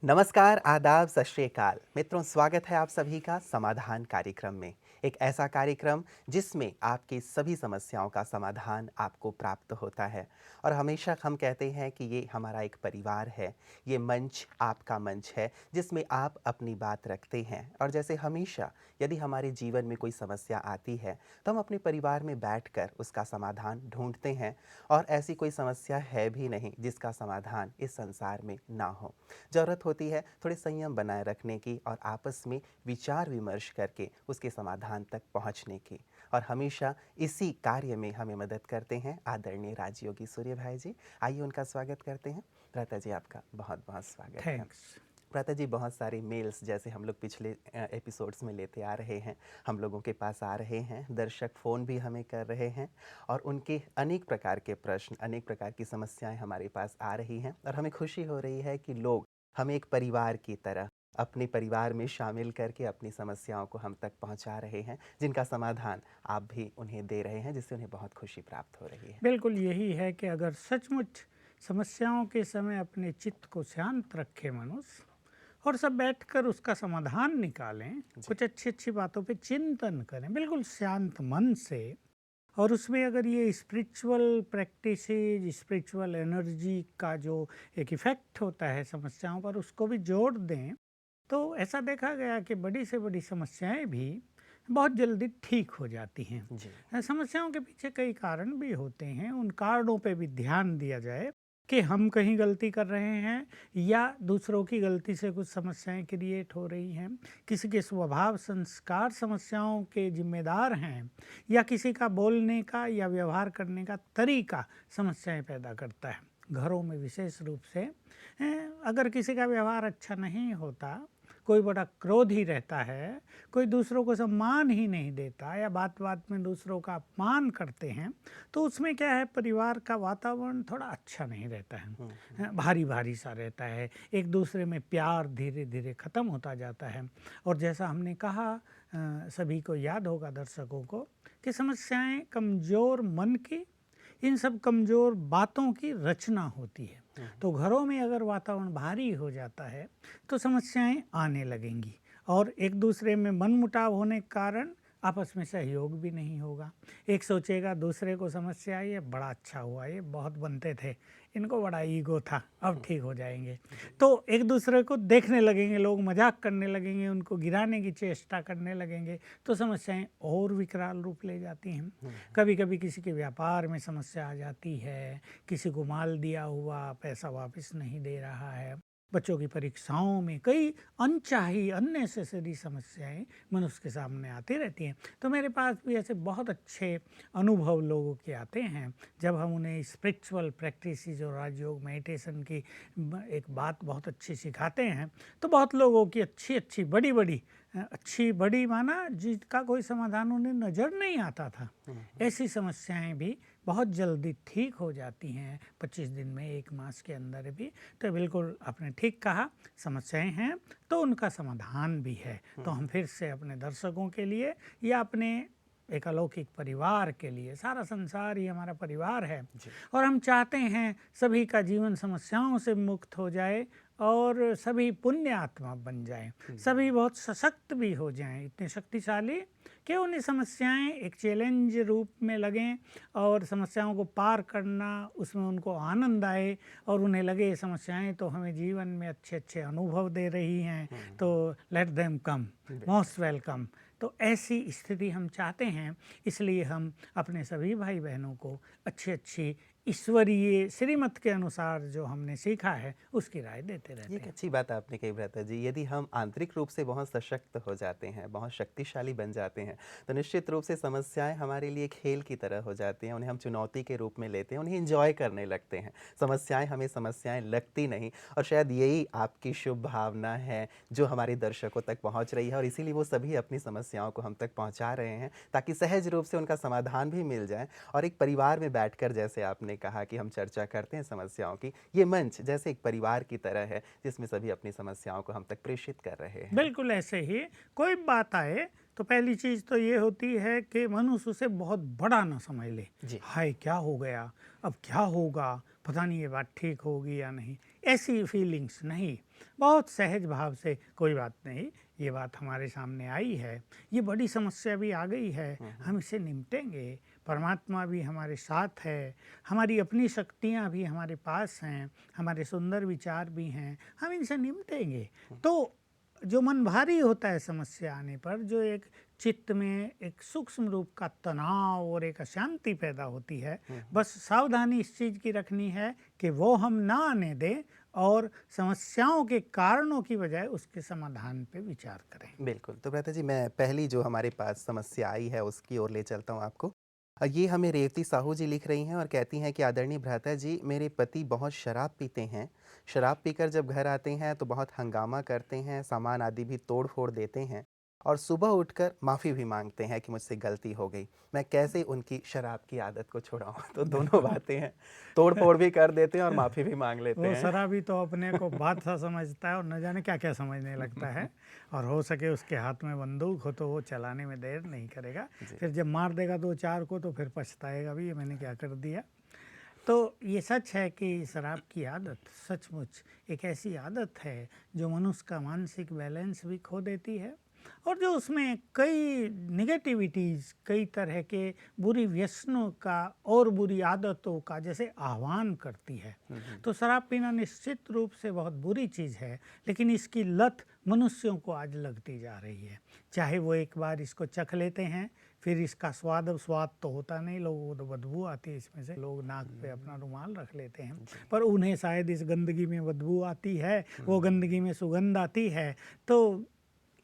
नमस्कार, आदाब, सत श्री अकाल। मित्रों, स्वागत है आप सभी का समाधान कार्यक्रम में। एक ऐसा कार्यक्रम जिसमें आपकी सभी समस्याओं का समाधान आपको प्राप्त होता है। और हमेशा हम कहते हैं कि ये हमारा एक परिवार है, ये मंच आपका मंच है जिसमें आप अपनी बात रखते हैं। और जैसे हमेशा यदि हमारे जीवन में कोई समस्या आती है तो हम अपने परिवार में बैठकर उसका समाधान ढूँढते हैं। और ऐसी कोई समस्या है भी नहीं जिसका समाधान इस संसार में ना हो। ज़रूरत होती है थोड़े संयम बनाए रखने की और आपस में विचार विमर्श करके उसके समाधान तक पहुंचने की। और हमेशा इसी कार्य में हमें मदद करते हैं आदरणीय राजयोगी सूर्य भाई जी। आइए उनका स्वागत करते हैं। भ्राता जी, आपका बहुत बहुत स्वागत है। थैंक्स। भ्राता जी, बहुत सारे मेल्स जैसे हम लोग पिछले एपिसोड्स में लेते आ रहे हैं, हम लोगों के पास आ रहे हैं, दर्शक फ़ोन भी हमें कर रहे हैं और उनके अनेक प्रकार के प्रश्न, अनेक प्रकार की समस्याएं हमारे पास आ रही हैं। और हमें खुशी हो रही है कि लोग हमें एक परिवार की तरह अपने परिवार में शामिल करके अपनी समस्याओं को हम तक पहुंचा रहे हैं, जिनका समाधान आप भी उन्हें दे रहे हैं, जिससे उन्हें बहुत खुशी प्राप्त हो रही है। बिल्कुल यही है कि अगर सचमुच समस्याओं के समय अपने चित्त को शांत रखे मनुष्य और सब बैठकर उसका समाधान निकालें, जी। कुछ अच्छी अच्छी बातों पे चिंतन करें बिल्कुल शांत मन से। और उसमें अगर ये स्पिरिचुअल प्रैक्टिसेज, स्पिरिचुअल एनर्जी का जो एक इफ़ेक्ट होता है समस्याओं पर, उसको भी जोड़ दें, तो ऐसा देखा गया कि बड़ी से बड़ी समस्याएं भी बहुत जल्दी ठीक हो जाती हैं। जी। समस्याओं के पीछे कई कारण भी होते हैं, उन कारणों पे भी ध्यान दिया जाए कि हम कहीं गलती कर रहे हैं या दूसरों की गलती से कुछ समस्याएं क्रिएट हो रही हैं, किसी के स्वभाव संस्कार समस्याओं के जिम्मेदार हैं, या किसी का बोलने का या व्यवहार करने का तरीका समस्याएं पैदा करता है। घरों में विशेष रूप से अगर किसी का व्यवहार अच्छा नहीं होता, कोई बड़ा क्रोधी रहता है, कोई दूसरों को सम्मान ही नहीं देता या बात बात में दूसरों का अपमान करते हैं, तो उसमें क्या है, परिवार का वातावरण थोड़ा अच्छा नहीं रहता है, भारी भारी सा रहता है, एक दूसरे में प्यार धीरे धीरे ख़त्म होता जाता है। और जैसा हमने कहा, सभी को याद होगा दर्शकों को, कि समस्याएं कमज़ोर मन की, इन सब कमज़ोर बातों की रचना होती है। तो घरों में अगर वातावरण भारी हो जाता है तो समस्याएं आने लगेंगी और एक दूसरे में मनमुटाव होने के कारण आपस में सहयोग भी नहीं होगा। एक सोचेगा दूसरे को समस्या आई है, बड़ा अच्छा हुआ, ये बहुत बनते थे, इनको बड़ा ईगो था, अब ठीक हो जाएंगे। जी। तो एक दूसरे को देखने लगेंगे, लोग मजाक करने लगेंगे, उनको गिराने की चेष्टा करने लगेंगे, तो समस्याएं और विकराल रूप ले जाती हैं। कभी कभी किसी के व्यापार में समस्या आ जाती है, किसी को माल दिया हुआ पैसा वापस नहीं दे रहा है, बच्चों की परीक्षाओं में कई अनचाही अननेसेसरी समस्याएं मनुष्य के सामने आती रहती हैं। तो मेरे पास भी ऐसे बहुत अच्छे अनुभव लोगों के आते हैं, जब हम उन्हें स्पिरिचुअल प्रैक्टिसेस और राजयोग मेडिटेशन की एक बात बहुत अच्छी सिखाते हैं, तो बहुत लोगों की अच्छी अच्छी बड़ी बड़ी अच्छी बड़ी माना जिसका कोई समाधान उन्हें नज़र नहीं आता था, ऐसी समस्याएं भी बहुत जल्दी ठीक हो जाती हैं, 25 दिन में, 1 मास के अंदर भी। तो बिल्कुल आपने ठीक कहा, समस्याएं हैं तो उनका समाधान भी है। तो हम फिर से अपने दर्शकों के लिए या अपने एक अलौकिक परिवार के लिए, सारा संसार ही हमारा परिवार है, जी। और हम चाहते हैं सभी का जीवन समस्याओं से मुक्त हो जाए और सभी पुण्य आत्मा बन जाएं, सभी बहुत सशक्त भी हो जाएं, इतने शक्तिशाली कि उन्हें समस्याएं एक चैलेंज रूप में लगें और समस्याओं को पार करना, उसमें उनको आनंद आए और उन्हें लगे ये समस्याएं तो हमें जीवन में अच्छे अच्छे अनुभव दे रही हैं, तो let them come, most welcome. तो ऐसी स्थिति हम चाहते हैं, इसलिए हम अपने सभी भाई बहनों को अच्छी अच्छी ईश्वरीय श्रीमत के अनुसार जो हमने सीखा है उसकी राय देते ये रहते एक हैं। अच्छी बात आपने कही भ्राता जी। यदि हम आंतरिक रूप से बहुत सशक्त हो जाते हैं, बहुत शक्तिशाली बन जाते हैं, तो निश्चित रूप से समस्याएं हमारे लिए खेल की तरह हो जाती हैं। उन्हें हम चुनौती के रूप में लेते हैं, उन्हें एंजॉय करने लगते हैं। समस्याएं हमें समस्याएं लगती नहीं। और शायद यही आपकी शुभ भावना है जो हमारे दर्शकों तक पहुंच रही है, और इसीलिए वो सभी अपनी समस्याओं को हम तक पहुंचा रहे हैं ताकि सहज रूप से उनका समाधान भी मिल जाए। और एक परिवार में बैठकर, जैसे आपने कहा कि हम चर्चा करते हैं समस्याओं की, ये मंच जैसे एक परिवार की तरह है जिसमें सभी अपनी समस्याओं को हम तक प्रेषित कर रहे हैं। बिल्कुल ऐसे ही कोई बात आए तो पहली चीज़ तो ये होती है कि मनुष्य उसे बहुत बड़ा ना समझ ले। जी। हाय क्या हो गया, अब क्या होगा, पता नहीं ये बात ठीक होगी या नहीं, ऐसी फीलिंग्स नहीं, बहुत सहज भाव से कोई बात नहीं, ये बात हमारे सामने आई है, ये बड़ी समस्या भी आ गई है, हम इससे निपटेंगे, परमात्मा भी हमारे साथ है, हमारी अपनी शक्तियाँ भी हमारे पास हैं, हमारे सुंदर विचार भी हैं, हम इनसे निपटेंगे। तो जो मन भारी होता है समस्या आने पर, जो एक चित्त में एक सूक्ष्म रूप का तनाव और एक अशांति पैदा होती है, बस सावधानी इस चीज़ की रखनी है कि वो हम ना आने दें और समस्याओं के कारणों की बजाय उसके समाधान पे विचार करें। बिल्कुल, तो भ्राता जी मैं पहली जो हमारे पास समस्या आई है उसकी ओर ले चलता हूँ आपको। ये हमें रेवती साहू जी लिख रही हैं और कहती हैं कि आदरणीय भ्राता जी, मेरे पति बहुत शराब पीते हैं। शराब पीकर जब घर आते हैं तो बहुत हंगामा करते हैं, सामान आदि भी तोड़-फोड़ देते हैं और सुबह उठकर माफ़ी भी माँगते हैं कि मुझसे गलती हो गई। मैं कैसे उनकी शराब की आदत को छुड़ाऊँ? तो दोनों बातें हैं, तोड़-फोड़ भी कर देते हैं और माफ़ी भी माँग लेते वो हैं। शराबी तो अपने को बादशाह समझता है और न जाने क्या क्या समझने लगता है, और हो सके उसके हाथ में बंदूक हो तो वो चलाने में देर नहीं करेगा। जी। फिर जब मार देगा दो चार को तो फिर पछताएगा भी, ये मैंने क्या कर दिया। तो ये सच है कि शराब की आदत सचमुच एक ऐसी आदत है जो मनुष्य का मानसिक बैलेंस भी खो देती है, और जो उसमें कई निगेटिविटीज़, कई तरह के बुरी व्यसनों का और बुरी आदतों का जैसे आह्वान करती है। तो शराब पीना निश्चित रूप से बहुत बुरी चीज़ है, लेकिन इसकी लत मनुष्यों को आज लगती जा रही है। चाहे वो एक बार इसको चख लेते हैं, फिर इसका स्वाद तो होता नहीं, लोगों को तो बदबू आती है इसमें से, लोग नाक पे अपना रुमाल रख लेते हैं, पर उन्हें शायद इस गंदगी में बदबू आती है, वो गंदगी में सुगंध आती है। तो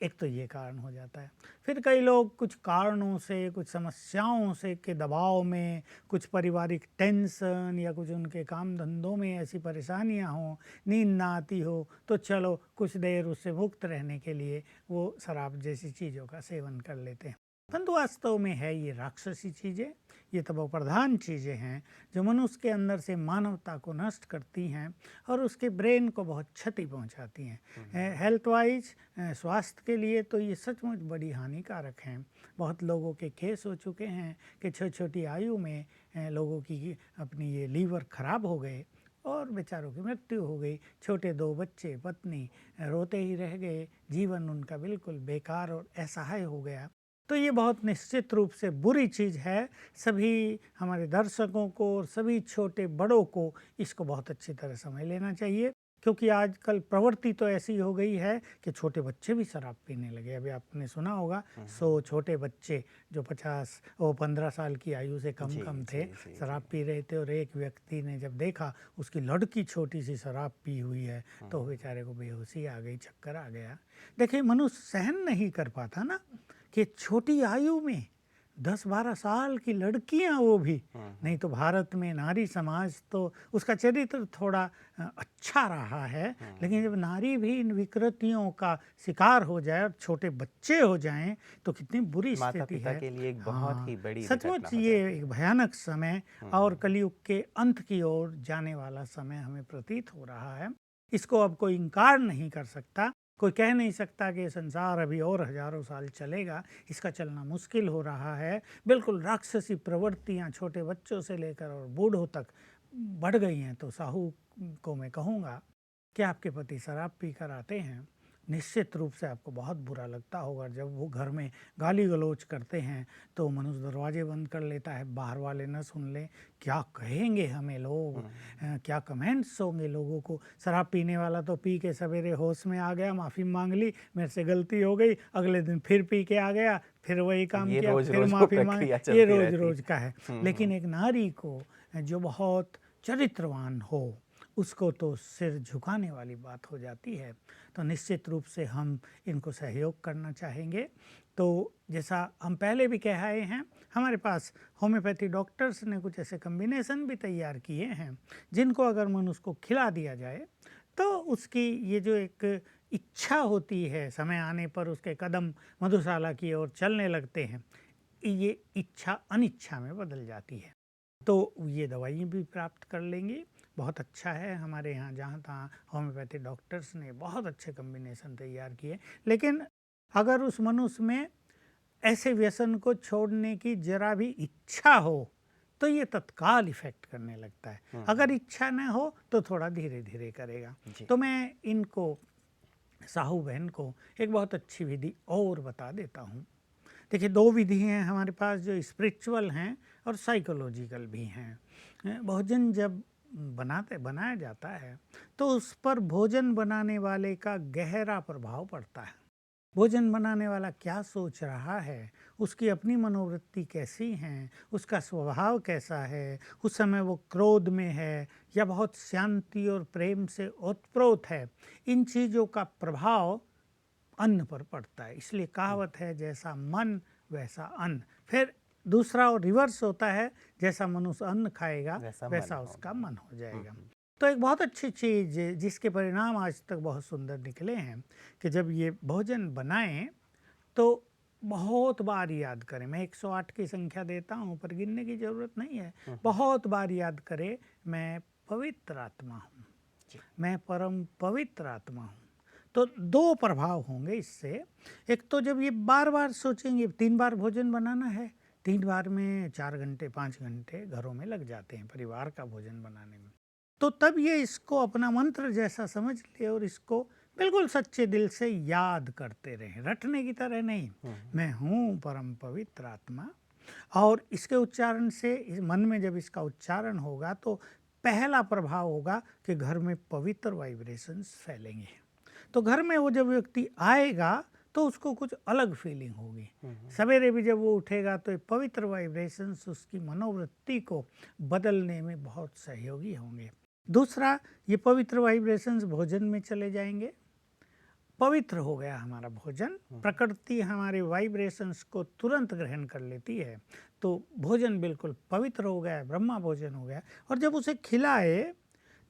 एक तो ये कारण हो जाता है। फिर कई लोग कुछ कारणों से, कुछ समस्याओं से के दबाव में, कुछ पारिवारिक टेंशन या कुछ उनके काम धंधों में ऐसी परेशानियां हों, नींद ना आती हो, तो चलो कुछ देर उससे मुक्त रहने के लिए वो शराब जैसी चीज़ों का सेवन कर लेते हैं। परंतु वास्तव में है ये राक्षसी चीज़ें, ये तमो प्रधान चीज़ें हैं जो मनुष्य के अंदर से मानवता को नष्ट करती हैं और उसके ब्रेन को बहुत क्षति पहुंचाती हैं। हेल्थ वाइज, स्वास्थ्य के लिए तो ये सचमुच बड़ी हानिकारक हैं। बहुत लोगों के केस हो चुके हैं कि छोटी छोटी आयु में लोगों की अपनी ये लीवर खराब हो गए और बेचारों की मृत्यु हो गई। छोटे दो बच्चे, पत्नी रोते ही रह गए, जीवन उनका बिल्कुल बेकार और असहाय हो गया। तो ये बहुत निश्चित रूप से बुरी चीज़ है। सभी हमारे दर्शकों को और सभी छोटे बड़ों को इसको बहुत अच्छी तरह समझ लेना चाहिए, क्योंकि आजकल प्रवृत्ति तो ऐसी हो गई है कि छोटे बच्चे भी शराब पीने लगे। अभी आपने सुना होगा 100 छोटे बच्चे जो 15 साल की आयु से जी, कम थे, जी, जी, शराब जी। पी रहे थे, और एक व्यक्ति ने जब देखा उसकी लड़की छोटी सी शराब पी हुई है तो बेचारे को बेहोशी आ गई, चक्कर आ गया। देखिए, मनुष्य सहन नहीं कर पाता ना कि छोटी आयु में 10-12 साल की लड़कियां, वो भी नहीं। तो भारत में नारी समाज तो उसका चरित्र थोड़ा अच्छा रहा है, लेकिन जब नारी भी इन विकृतियों का शिकार हो जाए और छोटे बच्चे हो जाएं तो कितनी बुरी स्थिति माता-पिता है। के लिए एक बहुत हाँ, ही बड़ी दुर्घटना सचमुच हो ये जाती है। एक भयानक समय और कलयुग के अंत की ओर जाने वाला समय हमें प्रतीत हो रहा है। इसको अब कोई इनकार नहीं कर सकता। कोई कह नहीं सकता कि ये संसार अभी और हजारों साल चलेगा, इसका चलना मुश्किल हो रहा है। बिल्कुल राक्षसी प्रवृत्तियां छोटे बच्चों से लेकर और बूढ़ों तक बढ़ गई हैं। तो साहू को मैं कहूँगा कि आपके पति शराब पीकर आते हैं, निश्चित रूप से आपको बहुत बुरा लगता होगा जब वो घर में गाली गलौज करते हैं तो मनुष्य दरवाजे बंद कर लेता है, बाहर वाले न सुन लें। क्या कहेंगे हमें लोग, क्या कमेंट्स होंगे लोगों को। शराब पीने वाला तो पी के सवेरे होश में आ गया, माफ़ी मांग ली, मेरे से गलती हो गई, अगले दिन फिर पी के आ गया, फिर वही काम ये किया, फिर रोज़-रोज़ वो माफ़ी मांगी। प्रक्रिया ये चलती रोज रहती रोज है। का है। लेकिन एक नारी को जो बहुत चरित्रवान हो, उसको तो सिर झुकाने वाली बात हो जाती है। तो निश्चित रूप से हम इनको सहयोग करना चाहेंगे। तो जैसा हम पहले भी कह आए हैं, हमारे पास होम्योपैथी डॉक्टर्स ने कुछ ऐसे कम्बिनेशन भी तैयार किए हैं जिनको अगर मनुष्य को खिला दिया जाए तो उसकी ये जो एक इच्छा होती है, समय आने पर उसके कदम मधुशाला की ओर चलने लगते हैं, ये इच्छा अनिच्छा में बदल जाती है। तो ये दवाई भी प्राप्त कर लेंगे। बहुत अच्छा है, हमारे यहाँ जहाँ तहाँ होम्योपैथी डॉक्टर्स ने बहुत अच्छे कम्बिनेशन तैयार किए। लेकिन अगर उस मनुष्य में ऐसे व्यसन को छोड़ने की जरा भी इच्छा हो तो ये तत्काल इफ़ेक्ट करने लगता है। अगर इच्छा न हो तो थोड़ा धीरे-धीरे करेगा। जी। तो मैं इनको साहू बहन को एक बहुत अच्छी विधि और बता देता हूँ। देखिए 2 विधि हैं हमारे पास जो स्पिरिचुअल हैं और साइकोलॉजिकल भी हैं। भोजन जब बनाया जाता है तो उस पर भोजन बनाने वाले का गहरा प्रभाव पड़ता है। भोजन बनाने वाला क्या सोच रहा है, उसकी अपनी मनोवृत्ति कैसी हैं, उसका स्वभाव कैसा है, उस समय वो क्रोध में है या बहुत शांति और प्रेम से ओतप्रोत है, इन चीज़ों का प्रभाव अन्न पर पड़ता है। इसलिए कहावत है जैसा मन वैसा अन्न। फिर दूसरा और रिवर्स होता है, जैसा मनुष्य अन्न खाएगा वैसा मन वैसा उसका होगा। मन हो जाएगा। तो एक बहुत अच्छी चीज़ जिसके परिणाम आज तक बहुत सुंदर निकले हैं कि जब ये भोजन बनाएं तो बहुत बार याद करें। मैं 108 की संख्या देता हूँ पर गिनने की ज़रूरत नहीं है। बहुत बार याद करें, मैं पवित्र आत्मा हूँ, मैं परम पवित्र आत्मा हूँ। तो 2 प्रभाव होंगे इससे। एक तो जब ये बार-बार सोचेंगे, 3 बार भोजन बनाना है, 3 बार में 4 घंटे 5 घंटे घरों में लग जाते हैं परिवार का भोजन बनाने में। तो तब ये इसको अपना मंत्र जैसा समझ ले और इसको बिल्कुल सच्चे दिल से याद करते रहें, रटने की तरह नहीं। मैं हूँ परम पवित्र आत्मा। और इसके उच्चारण से इस मन में जब इसका उच्चारण होगा तो पहला प्रभाव होगा कि घर में पवित्र वाइब्रेशंस फैलेंगे। तो घर में वो जब व्यक्ति आएगा तो उसको कुछ अलग फीलिंग होगी। सवेरे भी जब वो उठेगा तो ये पवित्र वाइब्रेशंस उसकी मनोवृत्ति को बदलने में बहुत सहयोगी होंगे। दूसरा, ये पवित्र वाइब्रेशंस भोजन में चले जाएंगे। पवित्र हो गया हमारा भोजन, प्रकृति हमारे वाइब्रेशंस को तुरंत ग्रहण कर लेती है, तो भोजन बिल्कुल पवित्र हो गया, ब्रह्मा भोजन हो गया। और जब उसे खिलाए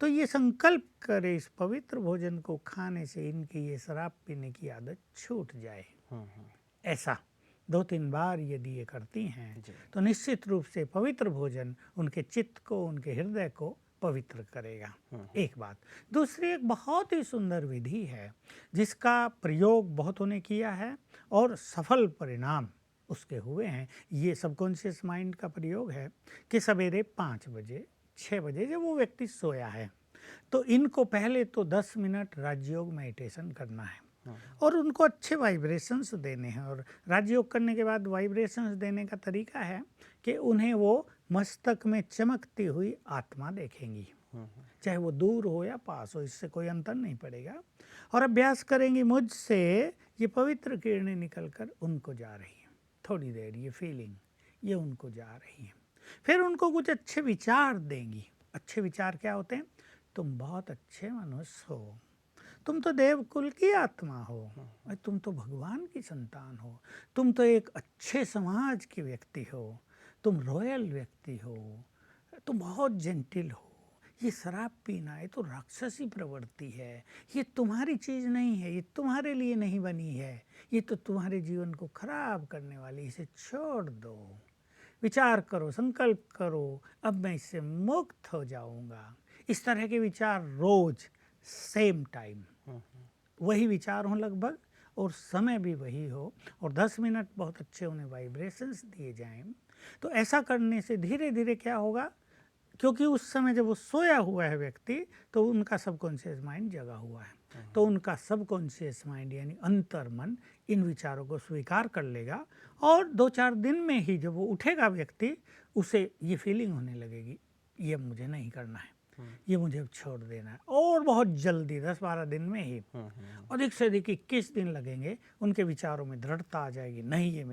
तो ये संकल्प करे इस पवित्र भोजन को खाने से इनकी ये शराब पीने की आदत छूट जाए। ऐसा 2-3 बार यदि ये करती हैं तो निश्चित रूप से पवित्र भोजन उनके चित्त को, उनके हृदय को पवित्र करेगा। एक बात। दूसरी एक बहुत ही सुंदर विधि है जिसका प्रयोग बहुतों ने किया है और सफल परिणाम उसके हुए हैं। ये सबकॉन्शियस माइंड का प्रयोग है कि सवेरे 5 बजे 6 बजे जब वो व्यक्ति सोया है तो इनको पहले तो 10 मिनट राजयोग मेडिटेशन करना है और उनको अच्छे वाइब्रेशंस देने हैं। और राजयोग करने के बाद वाइब्रेशंस देने का तरीका है कि उन्हें वो मस्तक में चमकती हुई आत्मा देखेंगी, चाहे वो दूर हो या पास हो, इससे कोई अंतर नहीं पड़ेगा। और अभ्यास करेंगी मुझसे ये पवित्र किरणें निकलकर उनको जा रही हैं। थोड़ी देर ये फीलिंग ये उनको जा रही है। फिर उनको कुछ अच्छे विचार देंगी। अच्छे विचार क्या होते हैं? तुम बहुत अच्छे मनुष्य हो, तुम तो देवकुल की आत्मा हो, तुम तो भगवान की संतान हो, तुम तो एक अच्छे समाज के व्यक्ति हो, तुम रॉयल व्यक्ति हो, तुम बहुत जेंटिल हो। ये शराब पीना ये तो राक्षसी प्रवृत्ति है, ये तुम्हारी चीज़ नहीं है, ये तुम्हारे लिए नहीं बनी है, ये तो तुम्हारे जीवन को खराब करने वाली, इसे छोड़ दो। विचार करो, संकल्प करो, अब मैं इससे मुक्त हो जाऊंगा। इस तरह के विचार रोज सेम टाइम वही विचार हों लगभग और समय भी वही हो और 10 मिनट बहुत अच्छे उन्हें वाइब्रेशंस दिए जाएं। तो ऐसा करने से धीरे धीरे क्या होगा, क्योंकि उस समय जब वो सोया हुआ है व्यक्ति तो उनका सबकॉन्शियस माइंड जगा हुआ है, तो उनका सबकॉन्शियस माइंड यानी अंतर्मन इन विचारों को स्वीकार कर लेगा और 2-4 दिन में ही जब वो उठेगा व्यक्ति उसे ये फीलिंग होने लगेगी ये मुझे नहीं करना है, ये मुझे अब छोड़ देना है। और बहुत जल्दी 10-12 दिन में ही अधिक से अधिक 21 दिन लगेंगे, उनके विचारों में दृढ़ता आ जाएगी। नहीं, ये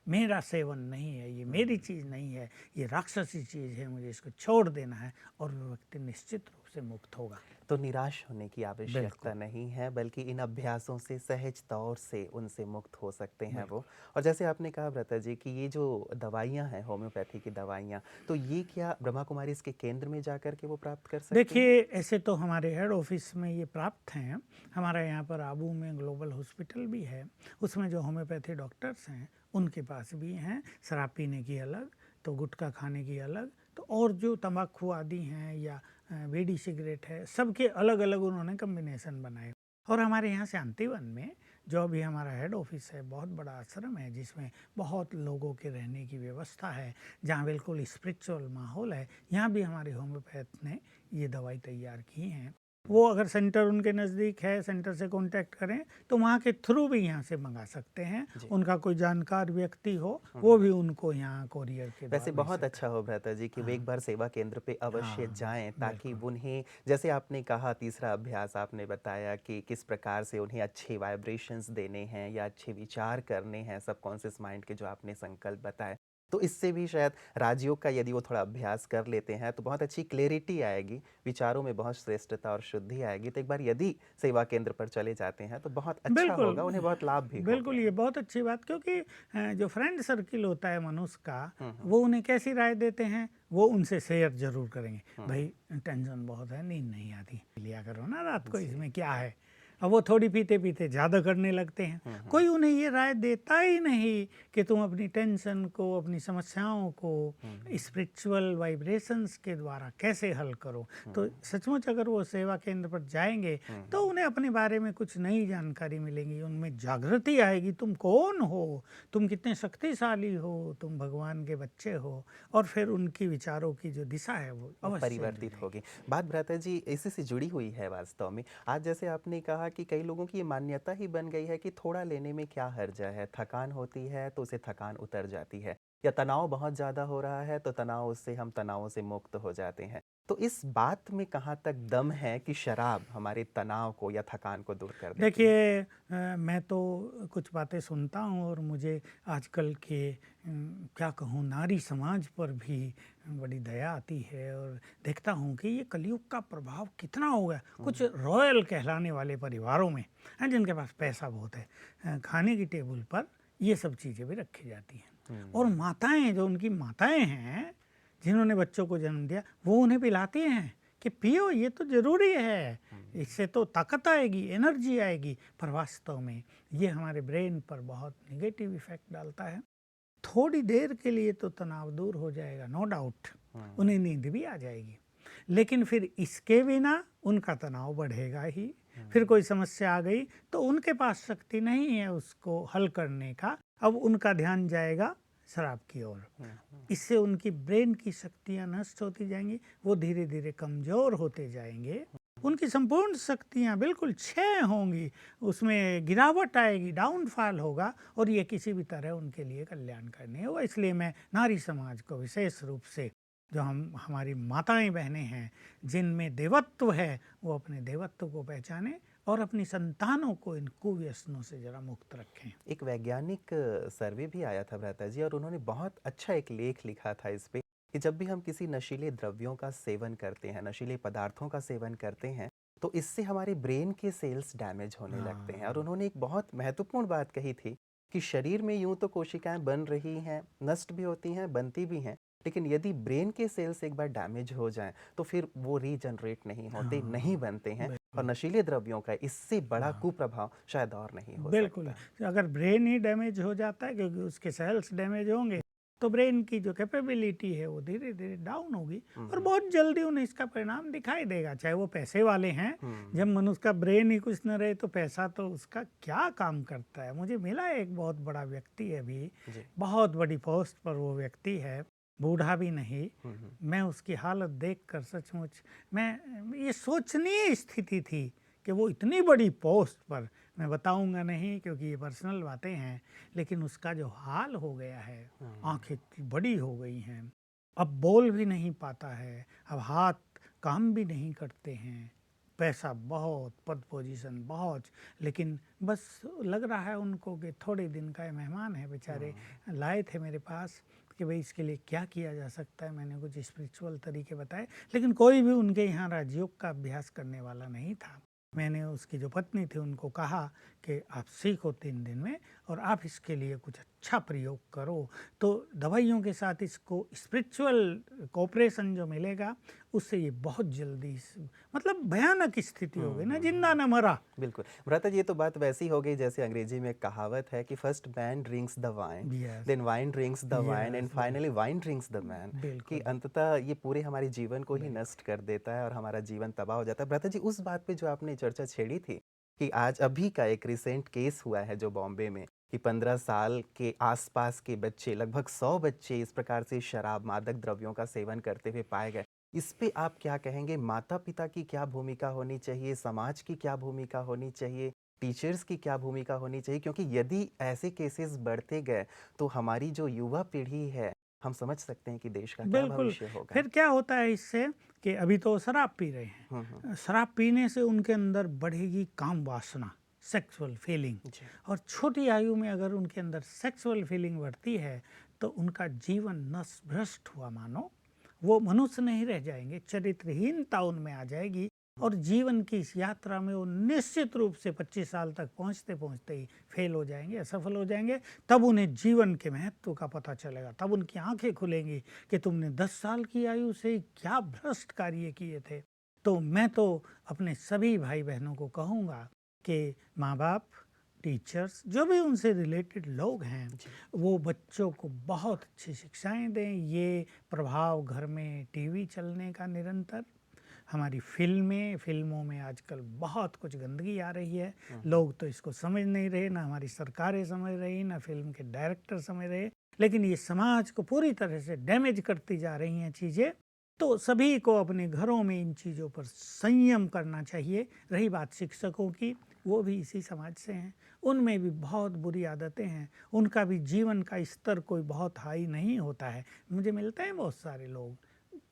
मेरा सेवन नहीं है, ये मेरी चीज़ नहीं है, ये राक्षसी चीज़ है, मुझे इसको छोड़ देना है और वो व्यक्ति निश्चित रूप से मुक्त होगा। तो निराश होने की आवश्यकता नहीं है, बल्कि इन अभ्यासों से सहज तौर से उनसे मुक्त हो सकते हैं वो। और जैसे आपने कहा व्रता जी कि ये जो दवाइयाँ हैं, होम्योपैथी की दवाइयाँ, तो ये क्या ब्रह्मा कुमारी इसके केंद्र में जाकर के वो प्राप्त कर सकते हैं? देखिए, ऐसे तो हमारे हेड ऑफिस में ये प्राप्त हैं। हमारे यहाँ पर आबू में ग्लोबल हॉस्पिटल भी है, उसमें जो होम्योपैथी डॉक्टर्स हैं उनके पास भी हैं। शराब पीने की अलग, तो गुटखा खाने की अलग, तो और जो तंबाकू आदि हैं या बीड़ी सिगरेट है, सबके अलग अलग उन्होंने कम्बिनेशन बनाए। और हमारे यहाँ शांतिवन में जो अभी हमारा हेड ऑफिस है, बहुत बड़ा आश्रम है जिसमें बहुत लोगों के रहने की व्यवस्था है, जहाँ बिल्कुल स्पिरिचुअल माहौल है, यहाँ भी हमारे होम्योपैथ ने ये दवाई तैयार की हैं। वो अगर सेंटर उनके नज़दीक है, सेंटर से कांटेक्ट करें तो वहाँ के थ्रू भी यहाँ से मंगा सकते हैं। जी। उनका कोई जानकार व्यक्ति हो वो भी उनको यहाँ कोरियर के वैसे द्वारा भेज बहुत सकता अच्छा हो भ्राता जी कि वे एक हाँ, बार सेवा केंद्र पे अवश्य हाँ, जाएँ ताकि बिल्कुल। उन्हें जैसे आपने कहा तीसरा अभ्यास आपने बताया कि किस प्रकार से उन्हें अच्छे वाइब्रेशंस देने हैं या अच्छे विचार करने हैं सबकॉन्शियस माइंड के जो आपने संकल्प बताए। तो इससे भी शायद राजयोग का यदि वो थोड़ा अभ्यास कर लेते हैं तो बहुत अच्छी क्लैरिटी आएगी, विचारों में बहुत श्रेष्ठता और शुद्धि आएगी। तो एक बार यदि सेवा केंद्र पर चले जाते हैं तो बहुत अच्छा बिल्कुल, होगा, उन्हें बहुत लाभ भी बिल्कुल, होगा। ये बहुत अच्छी बात क्योंकि जो फ्रेंड सर्किल होता है मनुष्य का, हुँ, हुँ, वो उन्हें कैसी राय देते हैं, वो उनसे शेयर ज़रूर करेंगे। हुँ। भई टेंशन बहुत है, नींद नहीं आती, लिया करो ना रात को, जी। इसमें क्या है? अब वो थोड़ी पीते-पीते ज़्यादा करने लगते हैं। हुँ, हुँ, कोई उन्हें ये राय देता ही नहीं कि तुम अपनी टेंशन को, अपनी समस्याओं को हुँ, स्पिरिचुअल वाइब्रेशंस के द्वारा कैसे हल करो। हुँ, तो सचमुच अगर वो सेवा केंद्र पर जाएँगे हुँ, तो उन्हें अपने बारे में कुछ नई जानकारी मिलेगी, उनमें जागृति आएगी, तुम कौन हो, तुम कितने शक्तिशाली हो, तुम भगवान के बच्चे हो, और फिर उनकी विचारों की जो दिशा है वो वो अवश्य परिवर्तित जुड़ेगी। होगी। बात भ्राता जी इसी से जुड़ी हुई है वास्तव में। आज जैसे आपने कहा कि कई लोगों की ये मान्यता ही बन गई है कि थोड़ा लेने में क्या हर्ज है, थकान होती है तो उसे थकान उतर जाती है या तनाव बहुत ज़्यादा हो रहा है तो तनाव उससे हम तनावों से मुक्त हो जाते हैं। तो इस बात में कहाँ तक दम है कि शराब हमारे तनाव को या थकान को दूर कर देती है? देखिए मैं तो कुछ बातें सुनता हूँ और मुझे आजकल के क्या कहूँ नारी समाज पर भी बड़ी दया आती है, और देखता हूँ कि ये कलयुग का प्रभाव कितना हो गया। कुछ हुँ, रॉयल कहलाने वाले परिवारों में हैं जिनके पास पैसा बहुत है, खाने की टेबल पर ये सब चीज़ें भी रखी जाती हैं, और हुँ, माताएं जो उनकी माताएं हैं जिन्होंने बच्चों को जन्म दिया वो उन्हें पिलाती हैं कि पियो, ये तो ज़रूरी है, हुँ, इससे तो ताकत आएगी, एनर्जी आएगी। पर वास्तव में ये हमारे ब्रेन पर बहुत निगेटिव इफ़ेक्ट डालता है। थोड़ी देर के लिए तो तनाव दूर हो जाएगा, नो डाउट, हुँ, उन्हें नींद भी आ जाएगी, लेकिन फिर इसके बिना उनका तनाव बढ़ेगा ही। फिर हुँ, कोई समस्या आ गई तो उनके पास शक्ति नहीं है उसको हल करने का, अब उनका ध्यान जाएगा शराब की ओर। हुँ, हुँ, इससे उनकी ब्रेन की शक्तियाँ नष्ट होती जाएंगी, वो धीरे धीरे कमज़ोर होते जाएंगे, उनकी संपूर्ण शक्तियाँ बिल्कुल क्षय होंगी, उसमें गिरावट आएगी, डाउनफॉल होगा, और ये किसी भी तरह उनके लिए कल्याणकारी नहीं होगा। इसलिए मैं नारी समाज को विशेष रूप से, जो हम हमारी माताएं बहनें हैं जिनमें देवत्व है, वो अपने देवत्व को पहचानें और अपनी संतानों को इन कुव्यसनों से जरा मुक्त रखें। एक वैज्ञानिक सर्वे भी आया था भ्राता जी और उन्होंने बहुत अच्छा एक लेख लिखा था इस पे कि जब भी हम किसी नशीले द्रव्यों का सेवन करते हैं, नशीले पदार्थों का सेवन करते हैं, तो इससे हमारे ब्रेन के सेल्स डैमेज होने लगते हैं। और हाँ, उन्होंने एक बहुत महत्वपूर्ण बात कही थी कि शरीर में यूं तो कोशिकाएं बन रही हैं, नष्ट भी होती हैं, बनती भी हैं, लेकिन यदि ब्रेन के सेल्स एक बार डैमेज हो जाएं, तो फिर वो रीजनरेट नहीं होते, नहीं हाँ, बनते हैं। और बिल्कुल, नशीले द्रव्यों का इससे बड़ा हाँ। कुप्रभाव शायद और नहीं हो बिल्कुल, सकता। अगर ब्रेन ही डैमेज हो जाता है क्योंकि उसके सेल्स डैमेज होंगे, तो ब्रेन की जो कैपेबिलिटी है वो धीरे-धीरे डाउन होगी, और हम्म, बहुत जल्दी उन्हें इसका परिणाम दिखाई देगा। चाहे वो पैसे वाले हैं, हुँ, जब मनुष्य का ब्रेन ही कुछ न रहे तो पैसा तो उसका क्या काम करता है। मुझे मिला एक बहुत बड़ा व्यक्ति है अभी, जी। बहुत बड़ी पोस्ट पर वो व्यक्ति है, बूढ़ा भी नहीं। हुँ, हुँ, मैं उसकी हालत देखकर सचमुच मैं ये सोचनीय स्थिति थी कि वो इतनी बड़ी पोस्ट पर, मैं बताऊंगा नहीं क्योंकि ये पर्सनल बातें हैं, लेकिन उसका जो हाल हो गया है, हुँ, आंखें इतनी बड़ी हो गई हैं, अब बोल भी नहीं पाता है, अब हाथ काम भी नहीं करते हैं, पैसा बहुत, पद पोजीशन बहुत, लेकिन बस लग रहा है उनको कि थोड़े दिन का ये मेहमान है बेचारे, हुँ, लाए थे मेरे पास कि भाई इसके लिए क्या किया जा सकता है। मैंने कुछ स्पिरिचुअल तरीके बताए, लेकिन कोई भी उनके यहाँ राजयोग का अभ्यास करने वाला नहीं था। मैंने उसकी जो पत्नी थी उनको कहा कि आप सीखो 3 दिन में, और आप इसके लिए कुछ अच्छा प्रयोग करो, तो दवाइयों के साथ इसको स्पिरिचुअल कोऑपरेशन जो मिलेगा उससे ये बहुत जल्दी मतलब भयानक स्थिति हो हुँ, गई ना, हुँ, जिंदा हुँ। न मरा। बिल्कुल, भ्राता जी ये तो बात वैसी हो गई जैसे अंग्रेजी में एक कहावत है कि first man drinks the wine, yes, then wine drinks the wine and yes, finally wine drinks the man. कि बिल्कुल, अंततः ये पूरे हमारे जीवन को ही बिल्कुल। नष्ट कर देता है और हमारा जीवन तबाह हो जाता है। भ्राता जी उस बात पे जो आपने चर्चा छेड़ी थी कि आज अभी का एक रिसेंट केस हुआ है जो बॉम्बे में कि 15 साल के आसपास के बच्चे, लगभग 100 बच्चे इस प्रकार से शराब, मादक द्रव्यों का सेवन करते हुए पाए गए। इस पे आप क्या कहेंगे? माता-पिता की क्या भूमिका होनी चाहिए? समाज की क्या भूमिका होनी चाहिए? टीचर्स की क्या भूमिका होनी चाहिए? क्योंकि यदि ऐसे केसेस बढ़ते गए, तो हमारी जो युवा पीढ़ी है, हम समझ सकते हैं कि देश का क्या बिल्कुल, भविष्य होगा। फिर क्या होता है इससे कि अभी तो शराब पी रहे हुँ, हुँ। हैं। शराब पीने से उनके अंदर बढ़ेगी काम वासना, सेक्सुअल फीलिंग, जी। और छोटी आयु में अगर उनके अंदर सेक्सुअल फीलिंग बढ़ती है, तो उनका जीवन नस-भ्रष्ट हुआ मानो। वो मनुष्य नहीं रह जाएँगे, चरित्रहीनता उनमें आ जाएगी और जीवन की इस यात्रा में वो निश्चित रूप से 25 साल तक पहुँचते-पहुँचते ही फ़ेल हो जाएँगे, असफल हो जाएँगे। तब उन्हें जीवन के महत्व का पता चलेगा, तब उनकी आँखें खुलेंगी कि तुमने 10 साल की आयु से क्या भ्रष्ट कार्य किए थे। तो मैं तो अपने सभी भाई-बहनों को कहूँगा कि माँ-बाप, टीचर्स, जो भी उनसे रिलेटेड लोग हैं, जी। वो बच्चों को बहुत अच्छी शिक्षाएँ दें। ये प्रभाव घर में टीवी चलने का निरंतर, हमारी फ़िल्मों में आजकल बहुत कुछ गंदगी आ रही है। हुँ, हुँ। लोग तो इसको समझ नहीं रहे, ना हमारी सरकारें समझ रही, ना फ़िल्म के डायरेक्टर समझ रहे। लेकिन ये समाज को पूरी तरह से डैमेज करती जा रही हैं चीज़ें। तो सभी को अपने घरों में इन चीज़ों पर संयम करना चाहिए। रही बात शिक्षकों की, वो भी इसी समाज से हैं। उनमें भी बहुत बुरी आदतें हैं। उनका भी जीवन का स्तर कोई बहुत हाई नहीं होता है। मुझे मिलते हैं बहुत सारे लोग,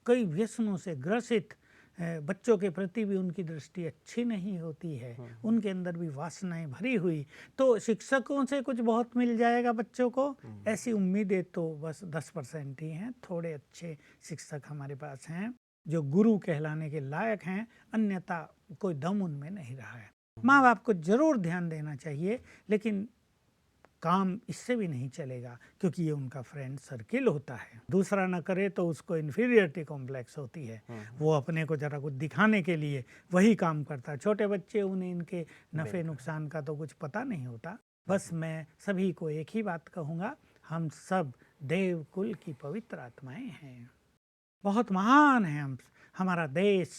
कई व्यसनों से ग्रसित, बच्चों के प्रति भी उनकी दृष्टि अच्छी नहीं होती है, हुँ, हुँ। उनके अंदर भी वासनाएं भरी हुई। तो शिक्षकों से कुछ बहुत मिल जाएगा बच्चों को, हुँ। ऐसी उम्मीदें तो बस 10% ही हैं। थोड़े अच्छे शिक्षक हमारे पास हैं जो गुरु कहलाने के लायक हैं, अन्यथा कोई दम उनमें नहीं रहा है। माँ बाप को जरूर ध्यान देना चाहिए, लेकिन काम इससे भी नहीं चलेगा क्योंकि ये उनका फ्रेंड सर्किल होता है। दूसरा ना करे तो उसको इन्फीरियरिटी कॉम्प्लेक्स होती है। हुँ, हुँ। वो अपने को ज़रा कुछ दिखाने के लिए वही काम करता है। छोटे बच्चे, उन्हें इनके नफ़े बिल्कुल। नुकसान का तो कुछ पता नहीं होता। बस मैं सभी को एक ही बात कहूँगा, हम सब देव कुल की पवित्र आत्माएं हैं। बहुत महान है हम। हमारा देश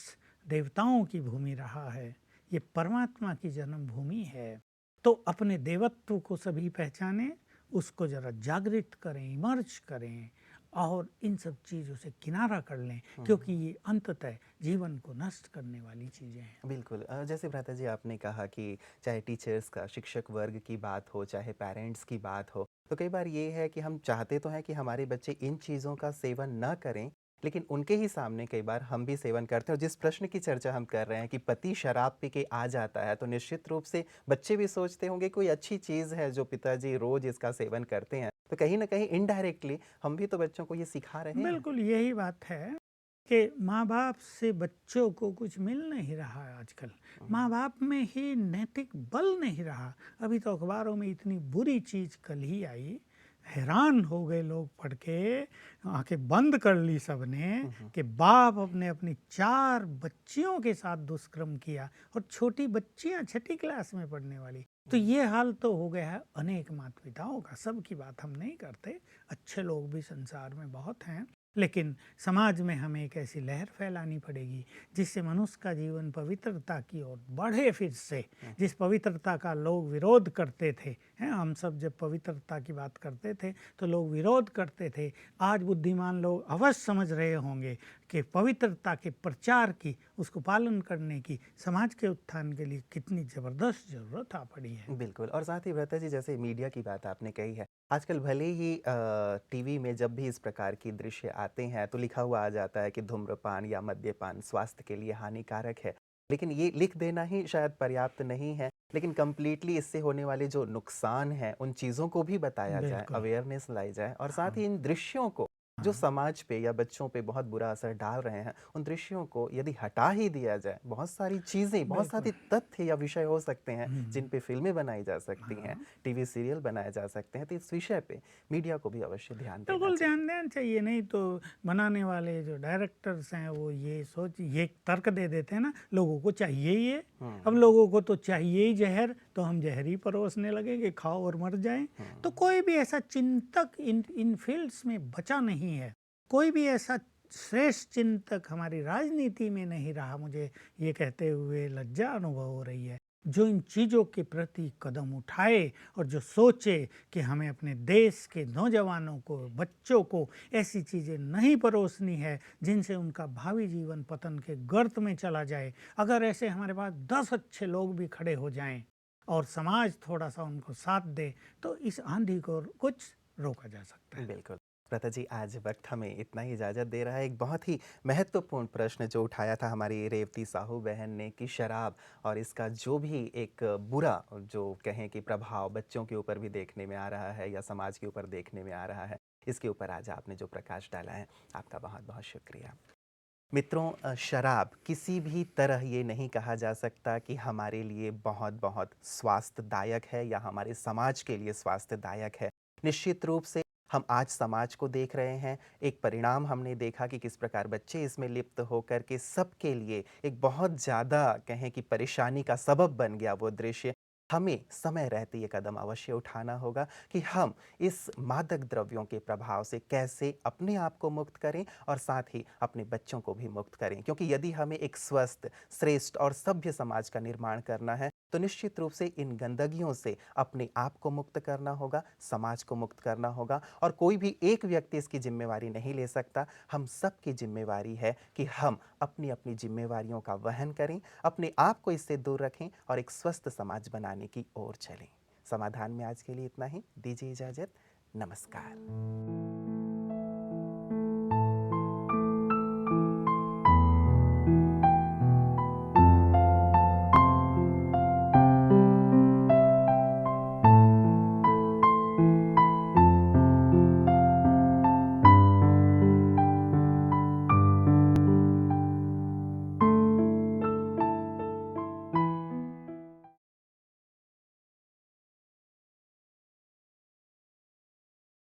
देवताओं की भूमि रहा है, ये परमात्मा की जन्मभूमि है। तो अपने देवत्व को सभी पहचानें, उसको जरा जागृत करें, इमर्ज करें और इन सब चीज़ों से किनारा कर लें, हुँ, क्योंकि ये अंततः जीवन को नष्ट करने वाली चीज़ें हैं। बिल्कुल। जैसे भ्राता जी आपने कहा कि चाहे टीचर्स का, शिक्षक वर्ग की बात हो, चाहे पेरेंट्स की बात हो, तो कई बार ये है कि हम चाहते तो हैं कि हमारे बच्चे इन चीज़ों का सेवन ना करें, लेकिन उनके ही सामने कई बार हम भी सेवन करते हैं। और जिस प्रश्न की चर्चा हम कर रहे हैं कि पति शराब पी के आ जाता है, तो निश्चित रूप से बच्चे भी सोचते होंगे कोई अच्छी चीज़ है जो पिताजी रोज़ इसका सेवन करते हैं। तो कहीं न कहीं इनडायरेक्टली हम भी तो बच्चों को ये सिखा रहे हैं। बिल्कुल यही बात है कि माँ-बाप से बच्चों को कुछ मिल नहीं रहा है आजकल। हुँ, माँ-बाप में ही नैतिक बल नहीं रहा। अभी तो अखबारों में इतनी बुरी चीज़ कल ही आई, हैरान हो गए लोग पढ़ के, आँखें बंद कर ली सबने हुँ, हुँ। कि बाप ने अपनी 4 बच्चियों के साथ दुष्कर्म किया, और छोटी बच्चियाँ 6ठी क्लास में पढ़ने वाली। तो ये हाल तो हो गया है अनेक माता-पिताओं का। सबकी बात हम नहीं करते, अच्छे लोग भी संसार में बहुत हैं। लेकिन समाज में हमें एक ऐसी लहर फैलानी पड़ेगी जिससे मनुष्य का जीवन पवित्रता की ओर बढ़े फिर से। हुँ, जिस पवित्रता का लोग विरोध करते थे, हैं, हम सब जब पवित्रता की बात करते थे तो लोग विरोध करते थे। आज बुद्धिमान लोग अवश्य समझ रहे होंगे कि पवित्रता के प्रचार की, उसको पालन करने की समाज के उत्थान के लिए कितनी ज़बरदस्त ज़रूरत आ पड़ी है। बिल्कुल। और साथ ही भ्राता जी जैसे मीडिया की बात आपने कही है, आजकल भले ही टीवी में जब भी इस प्रकार की दृश्य आते हैं तो लिखा हुआ आ जाता है कि धूम्रपान या मद्यपान स्वास्थ्य के लिए हानिकारक है। लेकिन ये लिख देना ही शायद पर्याप्त नहीं है, लेकिन कंप्लीटली इससे होने वाले जो नुकसान हैं, उन चीज़ों को भी बताया जाए, बिल्कुल। अवेयरनेस लाई जाए और साथ हाँ, ही इन दृश्यों को जो हाँ, समाज पे या बच्चों पे बहुत बुरा असर डाल रहे हैं, उन दृश्यों को यदि हटा ही दिया जाए, बहुत सारी चीज़ें, बहुत बिल्कुल। सारे तथ्य या विषय हो सकते हैं जिन हुँ, पे फ़िल्में बनाई जा सकती हैं, हाँ। टीवी सीरियल बनाए जा सकते हैं, तो इस विषय पे मीडिया को भी अवश्य ध्यान देना बिल्कुल चाहिए। ध्यान देना चाहिए, नहीं तो बनाने वाले जो डायरेक्टर्स हैं वो ये तर्क दे देते हैं ना, लोगों को चाहिए ये। अब हुँ, लोगों को तो चाहिए ही जहर, तो हम जहर ही परोसने लगे कि खाओ और मर जाएं। तो हुँ, कोई भी ऐसा चिंतक इन इन फील्ड्स में बचा नहीं है। कोई भी ऐसा श्रेष्ठ चिंतक हमारी राजनीति में नहीं रहा। मुझे ये कहते हुए लज्जा अनुभव हो रही है। जो इन चीज़ों के प्रति कदम उठाए और जो सोचे कि हमें अपने देश के नौजवानों को, बच्चों को ऐसी चीज़ें नहीं परोसनी है जिनसे उनका भावी जीवन पतन के गर्त में चला जाए। अगर ऐसे हमारे पास 10 अच्छे लोग भी खड़े हो जाएं और समाज थोड़ा-सा उनको साथ दे, तो इस आंधी को कुछ रोका जा सकता है। बिल्कुल। लता जी, आज वक़्त हमें इतना ही इजाज़त दे रहा है। एक बहुत ही महत्वपूर्ण प्रश्न जो उठाया था हमारी रेवती साहू बहन ने कि शराब और इसका जो भी एक बुरा जो कहें कि प्रभाव बच्चों के ऊपर भी देखने में आ रहा है या समाज के ऊपर देखने में आ रहा है, इसके ऊपर आज आपने जो प्रकाश डाला है, आपका बहुत-बहुत शुक्रिया। मित्रों, शराब किसी भी तरह ये नहीं कहा जा सकता कि हमारे लिए बहुत-बहुत स्वास्थ्यदायक है या हमारे समाज के लिए स्वास्थ्यदायक है। निश्चित रूप से हम आज समाज को देख रहे हैं, एक परिणाम हमने देखा कि किस प्रकार बच्चे इसमें लिप्त होकर के सबके लिए एक बहुत ज़्यादा कहें कि परेशानी का सबब बन गया वो दृश्य। हमें समय रहते ये कदम अवश्य उठाना होगा कि हम इस मादक द्रव्यों के प्रभाव से कैसे अपने आप को मुक्त करें और साथ ही अपने बच्चों को भी मुक्त करें, क्योंकि यदि हमें एक स्वस्थ, श्रेष्ठ और सभ्य समाज का निर्माण करना है तो निश्चित रूप से इन गंदगियों से अपने आप को मुक्त करना होगा, समाज को मुक्त करना होगा और कोई भी एक व्यक्ति इसकी जिम्मेवारी नहीं ले सकता। हम सबकी जिम्मेवारी है कि हम अपनी अपनी जिम्मेवारियों का वहन करें, अपने आप को इससे दूर रखें और एक स्वस्थ समाज बनाने की ओर चलें। समाधान में आज के लिए इतना ही। दीजिए इजाजत। नमस्कार।